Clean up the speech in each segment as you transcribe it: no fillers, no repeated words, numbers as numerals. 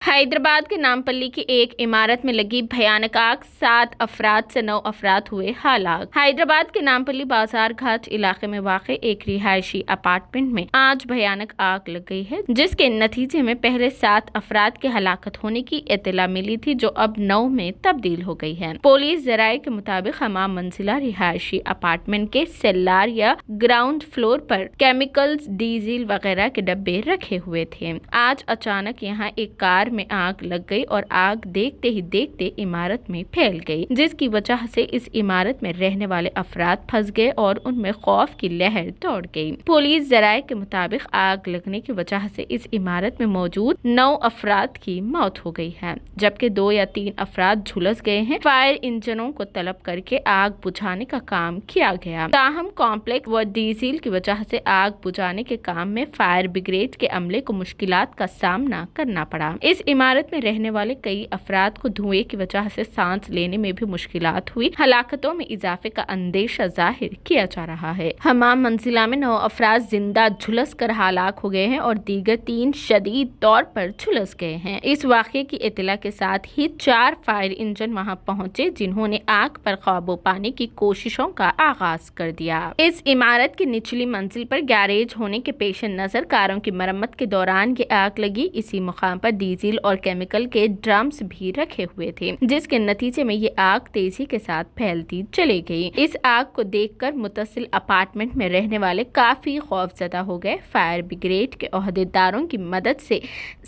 حیدرآباد کے نامپلی کی ایک عمارت میں لگی بھیانک آگ 7 افراد سے 9 افراد ہوئے ہلاک۔ حیدرآباد کے نامپلی بازار گھاٹ علاقے میں واقع ایک رہائشی اپارٹمنٹ میں آج بھیانک آگ لگ گئی ہے، جس کے نتیجے میں پہلے 7 افراد کی ہلاکت ہونے کی اطلاع ملی تھی، جو اب 9 میں تبدیل ہو گئی ہے۔ پولیس ذرائع کے مطابق ہمہ منزلہ رہائشی اپارٹمنٹ کے سیلار یا گراؤنڈ فلور پر کیمیکلز، ڈیزل وغیرہ کے ڈبے رکھے ہوئے تھے۔ آج اچانک یہاں ایک کار میں آگ لگ گئی اور آگ دیکھتے ہی دیکھتے عمارت میں پھیل گئی، جس کی وجہ سے اس عمارت میں رہنے والے افراد پھنس گئے اور ان میں خوف کی لہر دوڑ گئی۔ پولیس ذرائع کے مطابق آگ لگنے کی وجہ سے اس عمارت میں موجود 9 افراد کی موت ہو گئی ہے، جبکہ 2 یا 3 افراد جھلس گئے ہیں۔ فائر انجنوں کو طلب کر کے آگ بجھانے کا کام کیا گیا، تاہم کمپلیکس و ڈیزل کی وجہ سے آگ بجھانے کے کام میں فائر بریگیڈ کے عملے کو مشکلات کا سامنا کرنا پڑا۔ اس عمارت میں رہنے والے کئی افراد کو دھوئے کی وجہ سے سانس لینے میں بھی مشکلات ہوئی۔ ہلاکتوں میں اضافے کا اندیشہ ظاہر کیا جا رہا ہے۔ ہمہ منزلہ میں 9 افراد زندہ جھلس کر ہلاک ہو گئے ہیں اور دیگر 3 شدید طور پر جھلس گئے ہیں۔ اس واقعے کی اطلاع کے ساتھ ہی 4 فائر انجن وہاں پہنچے، جنہوں نے آگ پر قابو پانے کی کوششوں کا آغاز کر دیا۔ اس عمارت کی نچلی منزل پر گیراج ہونے کے پیش نظر کاروں کی مرمت کے دوران یہ آگ لگی۔ اسی مقام پر ڈیزل اور کیمیکل کے ڈرمز بھی رکھے ہوئے تھے، جس کے نتیجے میں یہ آگ تیزی کے ساتھ پھیلتی چلی گئی۔ اس آگ کو دیکھ کر متصل اپارٹمنٹ میں رہنے والے کافی خوفزدہ ہو گئے۔ فائر بریگیڈ کے عہدیداروں کی مدد سے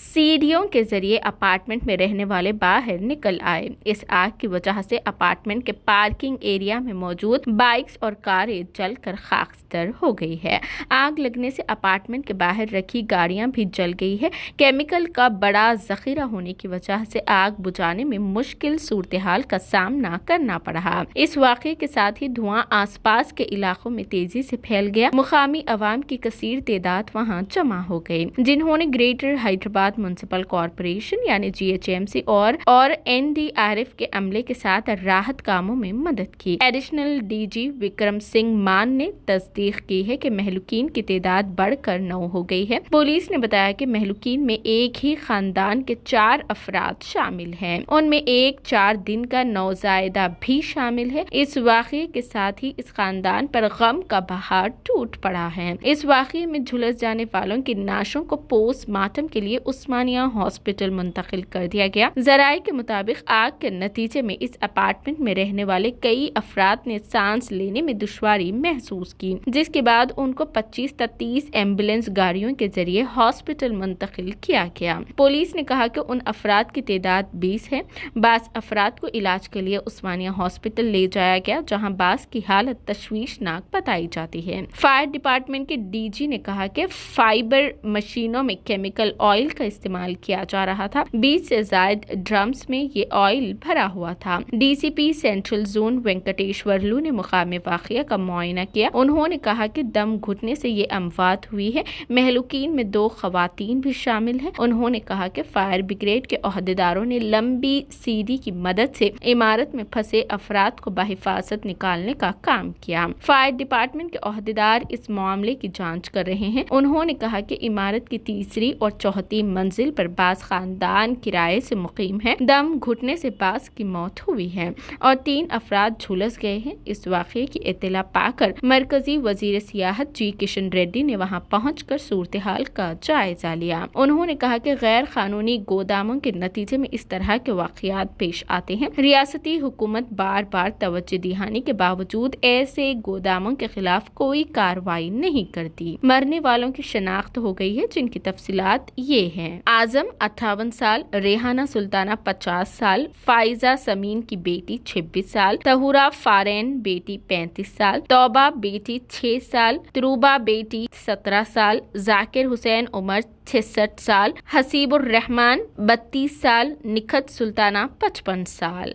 سیڑھیوں کے ذریعے اپارٹمنٹ میں رہنے والے باہر نکل آئے۔ اس آگ کی وجہ سے اپارٹمنٹ کے پارکنگ ایریا میں موجود بائکس اور کاریں جل کر خاکستر ہو گئی ہے۔ آگ لگنے سے اپارٹمنٹ کے باہر رکھی گاڑیاں بھی جل گئی ہے۔ کیمیکل کا بڑا ذخیرہ ہونے کی وجہ سے آگ بجھانے میں مشکل صورتحال کا سامنا کرنا پڑا۔ اس واقعے کے ساتھ ہی دھواں آس پاس کے علاقوں میں تیزی سے پھیل گیا۔ مقامی عوام کی کثیر تعداد وہاں جمع ہو گئی، جنہوں نے گریٹر حیدرآباد میونسپل کارپوریشن یعنی GHMC اور NDRF کے عملے کے ساتھ راحت کاموں میں مدد کی۔ ایڈیشنل DG وکرم سنگھ مان نے تصدیق کی ہے کہ مہلوکین کی تعداد بڑھ کر 9 ہو گئی ہے۔ پولیس نے بتایا کہ مہلوکین میں ایک ہی خاندان کے 4 افراد شامل ہیں، ان میں ایک 4 دن کا نوزائیدہ بھی شامل ہے۔ اس واقعے کے ساتھ ہی اس خاندان پر غم کا بہار ٹوٹ پڑا ہے۔ اس واقعے میں جھلس جانے والوں کی نعشوں کو پوسٹ مارٹم کے لیے عثمانیہ ہاسپٹل منتقل کر دیا گیا۔ ذرائع کے مطابق آگ کے نتیجے میں اس اپارٹمنٹ میں رہنے والے کئی افراد نے سانس لینے میں دشواری محسوس کی، جس کے بعد ان کو 25 تا 30 ایمبولینس گاڑیوں کے ذریعے ہاسپٹل منتقل کیا گیا۔ پولیس نے کہا کہ ان افراد کی تعداد 20 ہے۔ بعض افراد کو علاج کے لیے عثمانیہ ہاسپٹل لے جایا گیا، جہاں بعض کی حالت تشویشناک بتائی جاتی ہے۔ فائر ڈپارٹمنٹ کے DG نے کہا کہ فائبر مشینوں میں کیمیکل آئل کا استعمال کیا جا رہا تھا۔ 20 سے زائد ڈرمز میں یہ آئل بھرا ہوا تھا۔ DCP سینٹرل زون وینکٹیشورلو نے مقامی واقعہ کا معائنہ کیا۔ انہوں نے کہا کہ دم گھٹنے سے یہ اموات ہوئی ہے۔ مہلوکین میں 2 خواتین بھی شامل ہیں۔ انہوں نے کہا کہ فائر بریگیڈ کے عہدیداروں نے لمبی سیڑھی کی مدد سے عمارت میں پھنسے افراد کو بحفاظت نکالنے کا کام کیا۔ فائر ڈپارٹمنٹ کے عہدیدار اس معاملے کی جانچ کر رہے ہیں۔ انہوں نے کہا کہ عمارت کی 3ری اور 4تھی منزل پر بعض خاندان کرائے سے مقیم ہیں۔ دم گھٹنے سے بعض کی موت ہوئی ہے اور 3 افراد جھلس گئے ہیں۔ اس واقعے کی اطلاع پا کر مرکزی وزیر سیاحت G کشن ریڈی نے وہاں پہنچ کر صورتحال کا جائزہ لیا۔ انہوں نے کہا کہ غیر قانونی گوداموں کے نتیجے میں اس طرح کے واقعات پیش آتے ہیں۔ ریاستی حکومت بار بار توجہ دہانی کے باوجود ایسے گوداموں کے خلاف کوئی کارروائی نہیں کرتی۔ مرنے والوں کی شناخت ہو گئی ہے، جن کی تفصیلات یہ ہیں: اعظم 58 سال، ریحانہ سلطانہ 50 سال، فائزہ سمین کی بیٹی 26 سال، طہورہ فارین بیٹی 35 سال، توبہ بیٹی 6 سال، تروبہ بیٹی 17 سال، ذاکر حسین عمر 66 سال، حسیب الرحمان 32 سال، نکھت سلطانہ 55 سال۔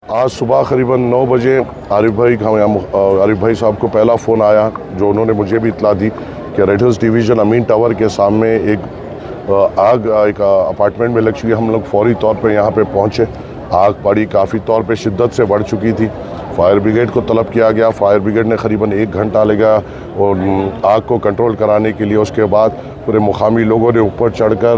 آج صبح قریباً 9 بجے عارف بھائی صاحب کو پہلا فون آیا، جو انہوں نے مجھے بھی اطلاع دی کہ ریڈ ہلز ڈویژن امین ٹاور کے سامنے ایک آگ ایک اپارٹمنٹ میں لگ چکی ہے۔ ہم لوگ فوری طور پر یہاں پہ پہنچے۔ آگ بڑی کافی طور پہ شدت سے بڑھ چکی تھی۔ فائر بریگیڈ کو طلب کیا گیا۔ فائر بریگیڈ نے قریباً 1 گھنٹہ لگا اور آگ کو کنٹرول کرانے کے لیے۔ اس کے بعد پورے مقامی لوگوں نے اوپر چڑھ کر